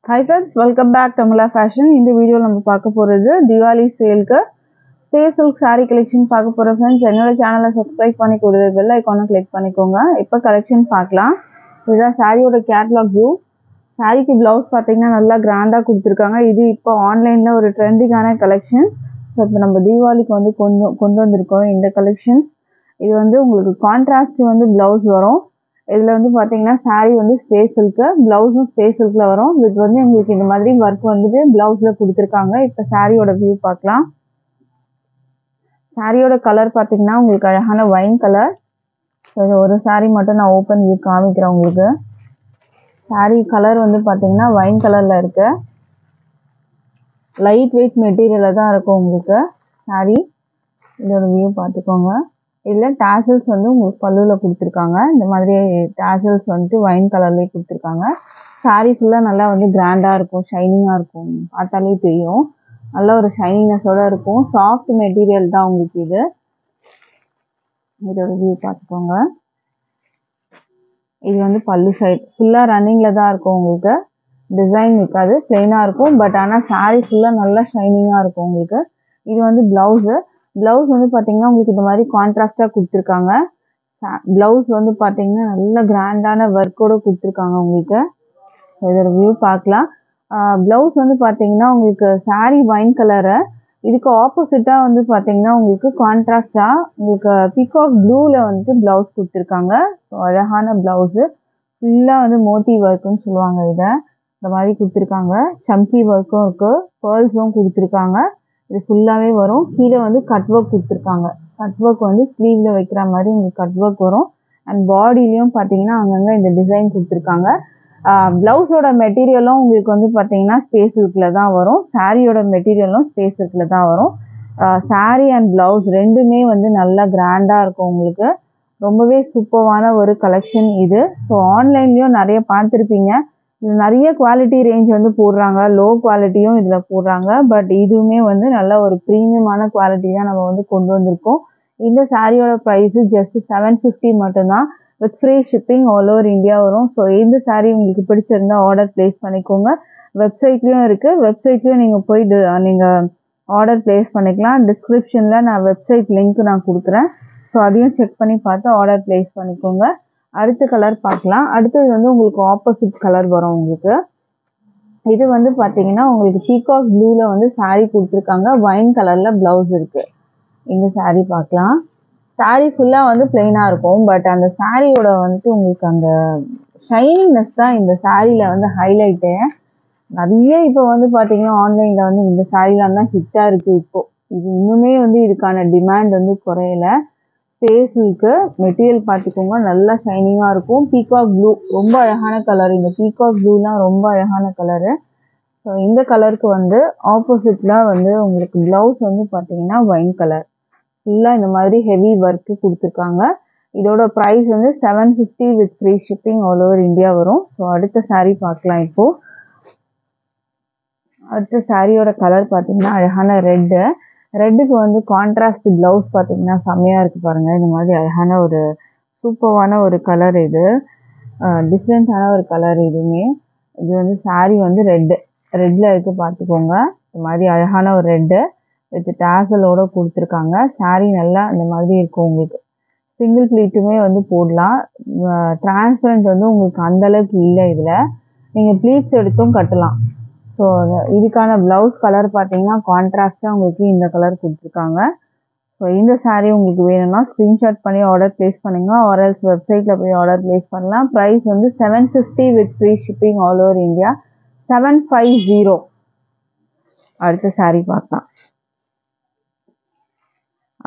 Hi friends, welcome back to Amala Fashion. இந்த வீடியோல நம்ம பார்க்க போறது தீபாவளி சேலுக்கு ஸ்பேஸ் சில்க் saree collection பார்க்க போறோம் friends. என்னோட சேனலை subscribe பண்ணி கூடவே bell icon click பண்ணிக்கோங்க. இப்போ collection பார்க்கலாம். இதுதான் சாரியோட கேட்டலாக் வியூ. சாரிக்கு ப்ளவுஸ் பார்த்தீங்கன்னா நல்லா கிராண்டா கொடுத்துருக்காங்க. இது இப்போ ஆன்லைன்ல ஒரு ட்ரெண்டிங்கான கலெக்ஷன். ஸோ இப்போ நம்ம தீபாவளிக்கு வந்து கொண்டு வந்திருக்கோம் இந்த கலெக்ஷன்ஸ். இது வந்து உங்களுக்கு கான்ட்ராஸ்ட் வந்து ப்ளவுஸ் வரும். இதில் வந்து பார்த்தீங்கன்னா சாரீ வந்து ஸ்பேஸ் சில்க்கு, ப்ளவுஸும் ஸ்பேஸ் சில்கில் வரும். இது வந்து உங்களுக்கு இந்த மாதிரி ஒர்க் வந்துட்டு ப்ளவுஸில் கொடுத்துருக்காங்க. இப்போ சாரியோட வியூ பார்க்கலாம். சாரியோட கலர் பார்த்தீங்கன்னா உங்களுக்கு அழகான ஒயின் கலர். ஸோ ஒரு சாரீ மட்டும் நான் ஓப்பன் வியூ காமிக்கிறேன் உங்களுக்கு. சாரீ கலர் வந்து பார்த்தீங்கன்னா ஒயின் கலரில் இருக்கு. லைட் வெயிட் மெட்டீரியலில் தான் இருக்கும் உங்களுக்கு சாரீ. இதோட வியூ பார்த்துக்கோங்க. இதில் டேசல்ஸ் வந்து உங்களுக்கு பல்லுவில் கொடுத்துருக்காங்க. இந்த மாதிரி டேசல்ஸ் வந்துட்டு ஒயின் கலர்லேயே கொடுத்துருக்காங்க. சாரீ ஃபுல்லாக நல்லா வந்து கிராண்டாக இருக்கும், ஷைனிங்காக இருக்கும். பார்த்தாலே தெரியும், நல்ல ஒரு ஷைனிங்னஸோடு இருக்கும். சாஃப்ட் மெட்டீரியல் தான் உங்களுக்கு இது. இதோட வியூ பார்த்துக்கோங்க. இது வந்து பல்லு சைடு ஃபுல்லாக ரன்னிங்கில் தான் இருக்கும் உங்களுக்கு. டிசைன் இருக்காது, பிளெயினாக இருக்கும். பட் ஆனால் சாரீ ஃபுல்லாக நல்லா ஷைனிங்காக இருக்கும் உங்களுக்கு. இது வந்து ப்ளவுஸு. ப்ளவுஸ் வந்து பார்த்தீங்கன்னா உங்களுக்கு இந்த மாதிரி கான்ட்ராஸ்டாக கொடுத்துருக்காங்க. ப்ளவுஸ் வந்து பார்த்தீங்கன்னா நல்ல கிராண்டான ஒர்க்கோடு கொடுத்துருக்காங்க உங்களுக்கு. இதோட வியூ பார்க்கலாம். ப்ளவுஸ் வந்து பார்த்தீங்கன்னா உங்களுக்கு சாரீ ஒயின் கலரு, இதுக்கு ஆப்போசிட்டாக வந்து பார்த்தீங்கன்னா உங்களுக்கு கான்ட்ராஸ்டாக உங்களுக்கு பீகாக் ப்ளூவில் வந்துட்டு ப்ளவுஸ் கொடுத்துருக்காங்க. ஸோ அழகான ப்ளவுஸு ஃபுல்லாக வந்து மோத்தி ஒர்க்குன்னு சொல்லுவாங்க. இதை இந்த மாதிரி கொடுத்துருக்காங்க. சம்கி ஒர்க்கும் இருக்குது, பேர்ல்ஸும் கொடுத்துருக்காங்க. இது ஃபுல்லாகவே வரும். கீழே வந்து கட் ஒர்க் கொடுத்துருக்காங்க. கட் ஒர்க் வந்து ஸ்லீவில் வைக்கிற மாதிரி உங்களுக்கு கட் ஒர்க் வரும். அண்ட் பாடியிலையும் பார்த்தீங்கன்னா அங்கங்கே இந்த டிசைன் கொடுத்துருக்காங்க. ப்ளவுஸோட மெட்டீரியலும் உங்களுக்கு வந்து பார்த்தீங்கன்னா ஸ்பேஸ் சில்கில் தான் வரும். சாரியோட மெட்டீரியலும் ஸ்பேஸ் சில்கில் தான் வரும். சாரீ அண்ட் ப்ளவுஸ் ரெண்டுமே வந்து நல்லா கிராண்டாக இருக்கும் உங்களுக்கு. ரொம்பவே சூப்பரான ஒரு கலெக்ஷன் இது. ஸோ ஆன்லைன்லேயும் நிறைய பார்த்துருப்பீங்க. இது நிறைய குவாலிட்டி ரேஞ்ச் வந்து போடுறாங்க, லோ குவாலிட்டியும் இதில் போடுறாங்க. பட் இதுவுமே வந்து நல்ல ஒரு ப்ரீமியமான குவாலிட்டி தான் நம்ம வந்து கொண்டு வந்திருக்கோம். இந்த சாரியோட ப்ரைஸு ஜஸ்ட் 750 மட்டும்தான், with free shipping all over India வரும். ஸோ இந்த சாரீ உங்களுக்கு பிடிச்சிருந்தா ஆர்டர் ப்ளேஸ் பண்ணிக்கோங்க. வெப்சைட்லேயும் இருக்குது, வெப்சைட்லேயும் நீங்கள் போய் நீங்கள் ஆர்டர் ப்ளேஸ் பண்ணிக்கலாம். டிஸ்கிரிப்ஷனில் நான் வெப்சைட் லிங்க் நான் கொடுக்குறேன். ஸோ அதையும் செக் பண்ணி பார்த்து ஆர்டர் ப்ளேஸ் பண்ணிக்கோங்க. அடுத்த கலர் பார்க்கலாம். அடுத்தது வந்து உங்களுக்கு ஆப்போசிட் கலர் வரும் உங்களுக்கு. இது வந்து பார்த்தீங்கன்னா உங்களுக்கு பீகாக் ப்ளூவில் வந்து சாரீ கொடுத்துருக்காங்க. ஒயின் கலரில் ப்ளவுஸ் இருக்குது. இந்த சாரீ பார்க்கலாம். சாரீ ஃபுல்லாக வந்து பிளெயினாக இருக்கும். பட் அந்த சாரியோட வந்துட்டு உங்களுக்கு அந்த ஷைனிங்னஸ் தான் இந்த சாரியில் வந்து ஹைலைட்டு. நிறைய இப்போ வந்து பார்த்தீங்கன்னா ஆன்லைனில் வந்து இந்த சாரீலாம் தான் ஹிட்டாக இருக்குது இப்போது. இது இன்னுமே வந்து இதுக்கான டிமாண்ட் வந்து குறையலை. ஸ்பேஸ் சில்க்கு மெட்டீரியல் பார்த்துக்கோங்க, நல்லா ஷைனிங்காக இருக்கும். பீகாக் ப்ளூ ரொம்ப அழகான கலர். இந்த பீகாக் ப்ளூலாம் ரொம்ப அழகான கலரு. ஸோ இந்த கலருக்கு வந்து ஆப்போசிட்டில் வந்து உங்களுக்கு ப்ளவுஸ் வந்து பார்த்தீங்கன்னா ஒயின் கலர் ஃபுல்லாக இந்த மாதிரி ஹெவி ஒர்க்கு கொடுத்துருக்காங்க. இதோட ப்ரைஸ் வந்து 750 with free shipping all over India வரும். ஸோ அடுத்த சாரீ பார்க்கலாம். இப்போது அடுத்த சாரியோட கலர் பார்த்தீங்கன்னா அழகான ரெட்டு. ரெட்டுக்கு வந்து கான்ட்ராஸ்ட் ப்ளவுஸ் பார்த்தீங்கன்னா செம்மையாக இருக்குது பாருங்கள். இந்த மாதிரி அழகான ஒரு சூப்பரான ஒரு கலர். இது டிஃப்ரெண்ட்டான ஒரு கலர். இதுவுமே இது வந்து சாரீ வந்து ரெட்டில் இருக்குது பார்த்துக்கோங்க. இந்த மாதிரி அழகான ஒரு ரெட்டு வித் டேசலோடு கொடுத்துருக்காங்க. சாரீ நல்லா இந்த மாதிரி இருக்கும் உங்களுக்கு. சிங்கிள் ப்ளீட்டுமே வந்து போடலாம். டிரான்ஸ்பரண்ட் வந்து உங்களுக்கு அந்தளவுக்கு இல்லை. இதில் நீங்கள் ப்ளீட்ஸ் எடுத்தும் கட்டலாம். ஸோ இதுக்கான ப்ளவுஸ் கலர் பார்த்தீங்கன்னா கான்ட்ராஸ்ட்டாக உங்களுக்கு இந்த கலர் கொடுத்துருக்காங்க. ஸோ இந்த சாரீ உங்களுக்கு வேணும்னா ஸ்க்ரீன்ஷாட் பண்ணி ஆர்டர் ப்ளேஸ் பண்ணுங்க. ஆர்எல்ஸ் வெப்சைட்டில் போய் ஆர்டர் ப்ளேஸ் பண்ணலாம். ப்ரைஸ் வந்து 750 with free shipping all over India 750. அடுத்த சாரீ பார்க்கலாம்.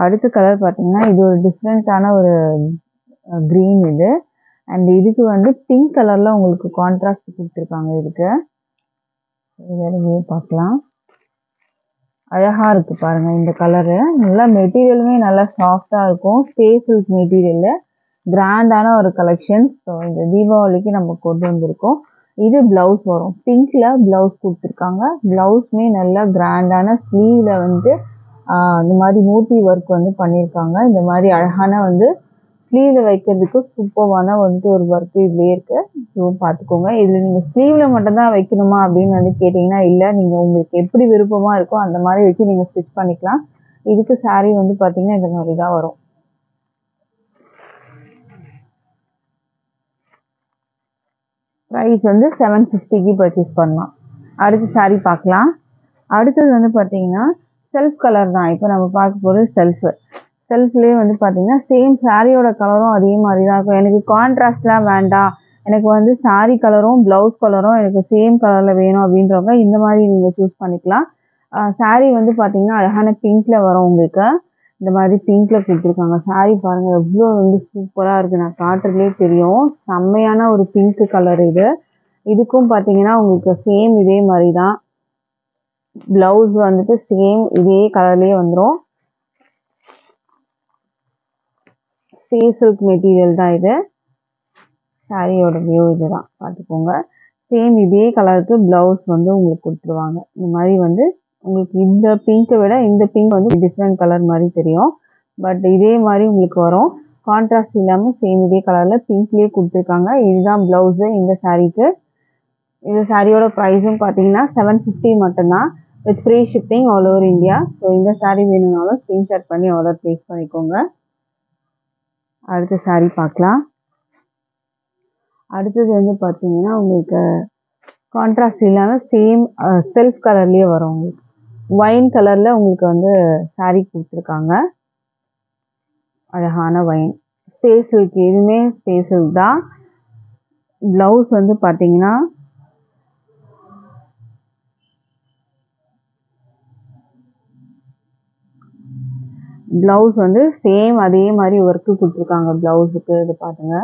அடுத்த கலர் பார்த்தீங்கன்னா இது ஒரு டிஃப்ரெண்ட்டான ஒரு க்ரீன் இது. அண்ட் இதுக்கு வந்து பிங்க் கலரில் உங்களுக்கு கான்ட்ராஸ்ட் கொடுத்துருக்காங்க. இதுக்கு இதே பார்க்கலாம். அழகாக இருக்குது பாருங்கள் இந்த கலரு. நல்லா மெட்டீரியலுமே நல்லா சாஃப்டாக இருக்கும். ஸ்பேஸ் சில்க் மெட்டீரியலு, கிராண்டான ஒரு கலெக்ஷன். ஸோ இந்த தீபாவளிக்கு நம்ம கொண்டு வந்திருக்கோம். இது ப்ளவுஸ் வரும். பிங்க்கில் ப்ளவுஸ் கொடுத்துருக்காங்க. ப்ளவுஸுமே நல்லா கிராண்டான ஸ்லீவில் வந்து இந்த மாதிரி மூர்த்தி ஒர்க் வந்து பண்ணியிருக்காங்க. இந்த மாதிரி அழகான வந்து ஸ்லீவில் வைக்கிறதுக்கு சூப்பரான வந்துட்டு ஒரு ஒர்க்கு இதுலேயே இருக்குது. இதுவும் பார்த்துக்கோங்க. இதில் நீங்கள் ஸ்லீவில் மட்டும்தான் வைக்கணுமா அப்படின்னு வந்து கேட்டிங்கன்னா இல்லை, நீங்கள் உங்களுக்கு எப்படி விருப்பமாக இருக்கோ அந்த மாதிரி வச்சு நீங்கள் ஸ்டிச் பண்ணிக்கலாம். இதுக்கு saree வந்து பார்த்தீங்கன்னா இந்த மாதிரி தான் வரும். ப்ரைஸ் வந்து 750க்கு பர்ச்சேஸ் பண்ணலாம். அடுத்து saree பார்க்கலாம். அடுத்தது வந்து பார்த்தீங்கன்னா செல்ஃப் கலர் தான். இப்போ நம்ம பார்க்க போகிறது செல்ஃப்லேயே வந்து பார்த்தீங்கன்னா சேம் சாரியோட கலரும் அதே மாதிரி தான் இருக்கும். எனக்கு கான்ட்ராஸ்ட்லாம் வேண்டாம், எனக்கு வந்து சாரி கலரும் ப்ளவுஸ் கலரும் எனக்கு சேம் கலரில் வேணும் அப்படின்றவங்க இந்த மாதிரி நீங்கள் சூஸ் பண்ணிக்கலாம். சாரி வந்து பார்த்தீங்கன்னா அழகான பிங்க்கில் வரும் உங்களுக்கு. இந்த மாதிரி பிங்க்கில் கொடுத்துருக்காங்க. சாரி பாருங்கள் எவ்வளோ வந்து சூப்பராக இருக்குது. நான் காட்டுறதுலேயே தெரியும். செம்மையான ஒரு பிங்க் கலர் இது. இதுக்கும் பார்த்தீங்கன்னா உங்களுக்கு சேம் இதே மாதிரி தான். ப்ளவுஸ் வந்துட்டு சேம் இதே கலர்லேயே வந்துடும். ஸ்பேஸ் சில்க் மெட்டீரியல் தான் இது. சாரியோட வியூ இதுதான் பார்த்துக்கோங்க. சேம் இதே கலருக்கு ப்ளவுஸ் வந்து உங்களுக்கு கொடுத்துருவாங்க. இந்த மாதிரி வந்து உங்களுக்கு இந்த பிங்கை விட இந்த பிங்க் வந்து டிஃப்ரெண்ட் கலர் மாதிரி தெரியும். பட் இதே மாதிரி உங்களுக்கு வரும். கான்ட்ராஸ்ட் இல்லாமல் சேம் இதே கலரில் பிங்க்லேயே கொடுத்துருக்காங்க. இதுதான் ப்ளவுஸு இந்த சாரீக்கு. இந்த சாரியோட ப்ரைஸும் பார்த்தீங்கன்னா 750 மட்டும்தான், with free shipping all over India. So இந்த சாரீ வேணும்னாலும் ஸ்க்ரீன்ஷாட் பண்ணி ஆர்டர் ப்ளேஸ் பண்ணிக்கோங்க. அடுத்த சாரீ பார்க்கலாம். அடுத்தது வந்து பார்த்தீங்கன்னா உங்களுக்கு கான்ட்ராஸ்ட் இல்லாமல் சேம் செல்ஃப் கலர்லேயே வரும். உங்களுக்கு ஒயின் கலரில் உங்களுக்கு வந்து சாரீ கொடுத்துருக்காங்க. அழகான ஒயின் ஸ்பேஸ் சில்க். எதுவுமே ஸ்பேஸ் சில்க் தான். ப்ளவுஸ் வந்து பார்த்தீங்கன்னா ப்ளவுஸ் வந்து சேம் அதே மாதிரி ஒர்க்கு கொடுத்துருக்காங்க ப்ளவுஸுக்கு. இது பாருங்க,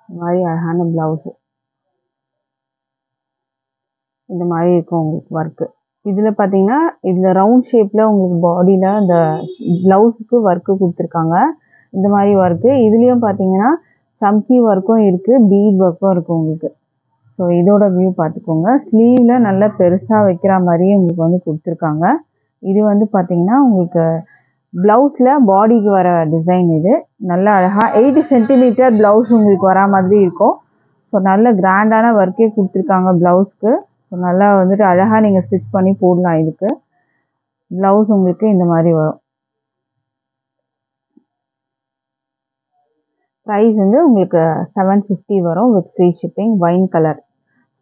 இந்த மாதிரி அழகான ப்ளவுஸு இந்த மாதிரி இருக்கும் உங்களுக்கு ஒர்க்கு. இதில் பார்த்தீங்கன்னா இதில் ரவுண்ட் ஷேப்பில் உங்களுக்கு பாடியில் அந்த ப்ளவுஸுக்கு ஒர்க்கு கொடுத்துருக்காங்க. இந்த மாதிரி ஒர்க்கு. இதுலேயும் பார்த்தீங்கன்னா சம்கி ஒர்க்கும் இருக்குது, பீட் ஒர்க்கும் இருக்குது உங்களுக்கு. ஸோ இதோட வியூ பார்த்துக்கோங்க. ஸ்லீவில் நல்லா பெருசாக வைக்கிற மாதிரியே உங்களுக்கு வந்து கொடுத்துருக்காங்க. இது வந்து பார்த்தீங்கன்னா உங்களுக்கு ப்ளவுஸில் பாடிக்கு வர டிசைன். இது நல்லா அழகாக 80 சென்டிமீட்டர் ப்ளவுஸ் உங்களுக்கு வரா மாதிரி இருக்கும். ஸோ நல்ல கிராண்டான ஒர்க்கே கொடுத்துருக்காங்க ப்ளவுஸ்க்கு. ஸோ நல்லா வந்துட்டு அழகாக நீங்கள் ஸ்டிச் பண்ணி போடலாம். இதுக்கு ப்ளவுஸ் உங்களுக்கு இந்த மாதிரி வரும். ப்ரைஸ் வந்து உங்களுக்கு 750 வரும் with free shipping. Wine colour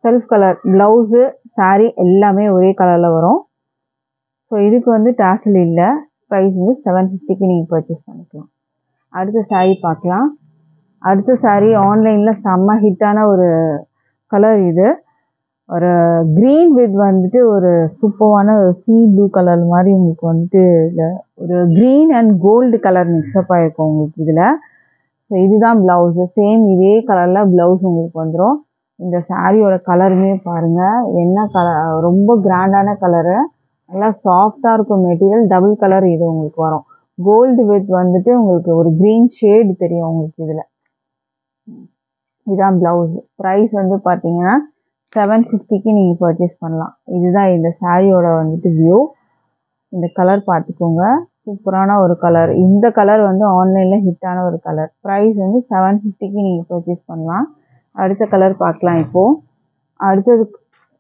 self colour blouse sari எல்லாமே ஒரே கலரில் வரும். ஸோ இதுக்கு வந்து டாசல் இல்லை. ப்ரைஸ் வந்து 750க்கு நீங்கள் பர்ச்சேஸ் பண்ணிக்கலாம். அடுத்த சாரீ பார்க்கலாம். அடுத்த சாரீ ஆன்லைனில் செம்ம ஹிட்டான ஒரு கலர். இது ஒரு க்ரீன் வித் வந்துட்டு ஒரு சூப்பரான சீ ப்ளூ கலர் மாதிரி உங்களுக்கு வந்துட்டு இதில் ஒரு green and gold colour mix up ஆகிருக்கும் உங்களுக்கு இதில். ஸோ இதுதான் ப்ளவுஸு. சேம் இதே கலரில் ப்ளவுஸ் உங்களுக்கு வந்துடும். இந்த சாரியோட கலருமே பாருங்கள் என்ன கலர், ரொம்ப கிராண்டான கலரு. நல்லா சாஃப்டாக இருக்கும் மெட்டீரியல். டபுள் கலர் இது உங்களுக்கு வரும். கோல்டு வித் வந்துட்டு உங்களுக்கு ஒரு க்ரீன் ஷேடு தெரியும் உங்களுக்கு இதில். இதுதான் ப்ளவுஸு. ப்ரைஸ் வந்து பார்த்தீங்கன்னா 750க்கு நீங்கள் பர்ச்சேஸ் பண்ணலாம். இதுதான் இந்த சாரியோட வந்துட்டு வியூ. இந்த கலர் பார்த்துக்கோங்க, சூப்பரான ஒரு கலர். இந்த கலர் வந்து ஆன்லைனில் ஹிட்டான ஒரு கலர். ப்ரைஸ் வந்து 750க்கு நீங்கள் பர்ச்சேஸ் பண்ணலாம். அடுத்த கலர் பார்க்கலாம். இப்போது அடுத்தது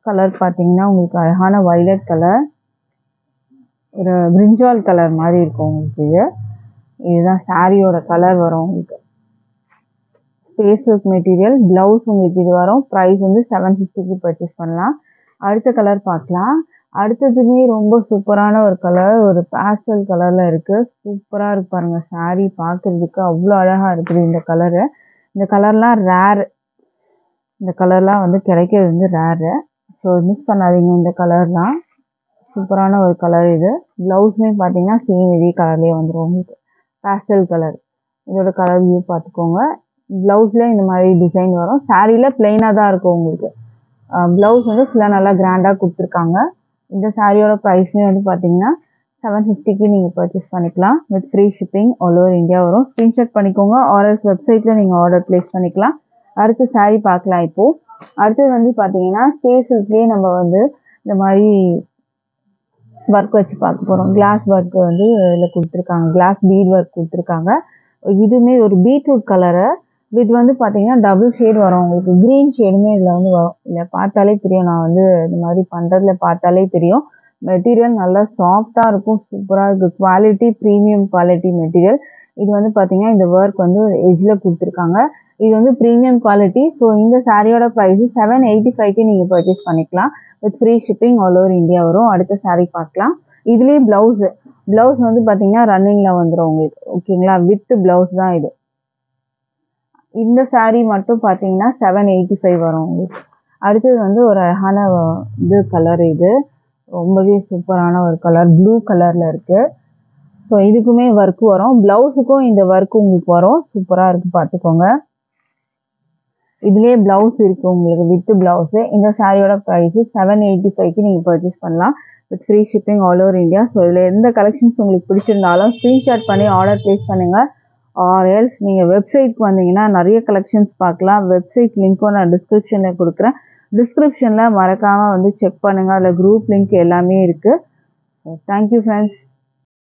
கலர் பார்த்தீங்கன்னா உங்களுக்கு அழகான வைலட் கலர், ஒரு பிரிஞ்சால் கலர் மாதிரி இருக்கும் உங்களுக்கு. இதுதான் சாரியோட கலர் வரும் உங்களுக்கு. Space silk material. ப்ளவுஸ் உங்களுக்கு இது வரும். ப்ரைஸ் வந்து 750க்கு பர்ச்சேஸ் பண்ணலாம். அடுத்த கலர் பார்க்கலாம். அடுத்ததுமே ரொம்ப சூப்பரான ஒரு கலர், ஒரு பேஸ்டல் கலரில் இருக்குது. சூப்பராக இருக்கு பாருங்கள். சாரீ பார்க்குறதுக்கு அவ்வளோ அழகாக இருக்குது இந்த கலரு. இந்த கலர்லாம் ரேரு. இந்த கலர்லாம் வந்து கிடைக்கிறது வந்து ரேரு. ஸோ மிஸ் பண்ணாதீங்க இந்த கலர்லாம். சூப்பரான ஒரு கலர் இது. ப்ளவுஸுமே பார்த்தீங்கன்னா சேம் இதே கலர்லேயே வந்துடும் உங்களுக்கு. Pastel colour. இதோட கலர் வியூ பார்த்துக்கோங்க. ப்ளவுஸில் இந்த மாதிரி டிசைன் வரும். சாரியில் பிளெயினாக தான் இருக்கும் உங்களுக்கு. ப்ளவுஸ் வந்து ஃபுல்லாக நல்லா கிராண்டாக கொடுத்துருக்காங்க. இந்த சாரியோட ப்ரைஸுமே வந்து பார்த்தீங்கன்னா 750க்கு நீங்கள் பர்ச்சேஸ் பண்ணிக்கலாம். With free shipping all over India வரும். ஸ்க்ரீன்ஷாட் பண்ணிக்கோங்க. ஆர்எஸ் வெப்சைட்டில் நீங்கள் ஆர்டர் ப்ளேஸ் பண்ணிக்கலாம். அடுத்த சாரீ பார்க்கலாம். இப்போது அடுத்தது வந்து பார்த்தீங்கன்னா ஸ்பேஸ் சில்க்லேயே நம்ம வந்து இந்த மாதிரி ஒர்க் வச்சு பார்க்க போகிறோம். கிளாஸ் ஒர்க் வந்து இதில் கொடுத்துருக்காங்க. கிளாஸ் பீட் ஒர்க் கொடுத்துருக்காங்க. இதுவுமே ஒரு பீட்ரூட் கலரு. இது வந்து பார்த்தீங்கன்னா டபுள் ஷேட் வரும் உங்களுக்கு. க்ரீன் ஷேடுமே இதில் வந்து வரும். இதில் பார்த்தாலே தெரியும். நான் வந்து இந்த மாதிரி பண்ணுறதுல பார்த்தாலே தெரியும். மெட்டீரியல் நல்லா சாஃப்டாக இருக்கும். சூப்பராக இருக்குது. Quality premium quality material. இது வந்து பார்த்தீங்கன்னா இந்த ஒர்க் வந்து எட்ஜில் கொடுத்துருக்காங்க. இது வந்து ப்ரீமியம் குவாலிட்டி. ஸோ இந்த சாரியோட ப்ரைஸு 785க்கு நீங்கள் பர்ச்சேஸ் பண்ணிக்கலாம். With free shipping all over India வரும். அடுத்த சாரீ பார்க்கலாம். இதுலேயே ப்ளவுஸு வந்து பார்த்தீங்கன்னா ரன்னிங்கில் வந்துடும் உங்களுக்கு. ஓகேங்களா? வித் ப்ளவுஸ் தான் இது. இந்த சாரீ மட்டும் பார்த்தீங்கன்னா 785 வரும் உங்களுக்கு. அடுத்தது வந்து ஒரு அழகான இது கலர். இது ரொம்பவே சூப்பரான ஒரு கலர். ப்ளூ கலரில் இருக்குது. ஸோ இதுக்குமே ஒர்க் வரும். ப்ளவுஸுக்கும் இந்த ஒர்க் உங்களுக்கு வரும். சூப்பராக இருக்குது, பார்த்துக்கோங்க. இதுலேயே ப்ளவுஸ் இருக்குது உங்களுக்கு வித் ப்ளவுஸு. இந்த சாரியோட ப்ரைஸு 785க்கு நீங்கள் பர்ச்சேஸ் பண்ணலாம் with free shipping all over India. So இதில் எந்த கலெக்ஷன்ஸ் உங்களுக்கு பிடிச்சிருந்தாலும் ஸ்க்ரீன்ஷாட் பண்ணி ஆர்டர் ப்ளேஸ் பண்ணுங்கள். ஆர் எல்ஸ் நீங்கள் வெப்சைட்க்கு வந்தீங்கன்னா நிறைய கலெக்ஷன்ஸ் பார்க்கலாம். வெப்சைட் லிங்க்கும் நான் டிஸ்கிரிப்ஷனில் கொடுக்குறேன். டிஸ்கிரிப்ஷனில் மறக்காமல் வந்து செக் பண்ணுங்கள். அதில் குரூப் லிங்க் எல்லாமே இருக்குது. Thank you friends.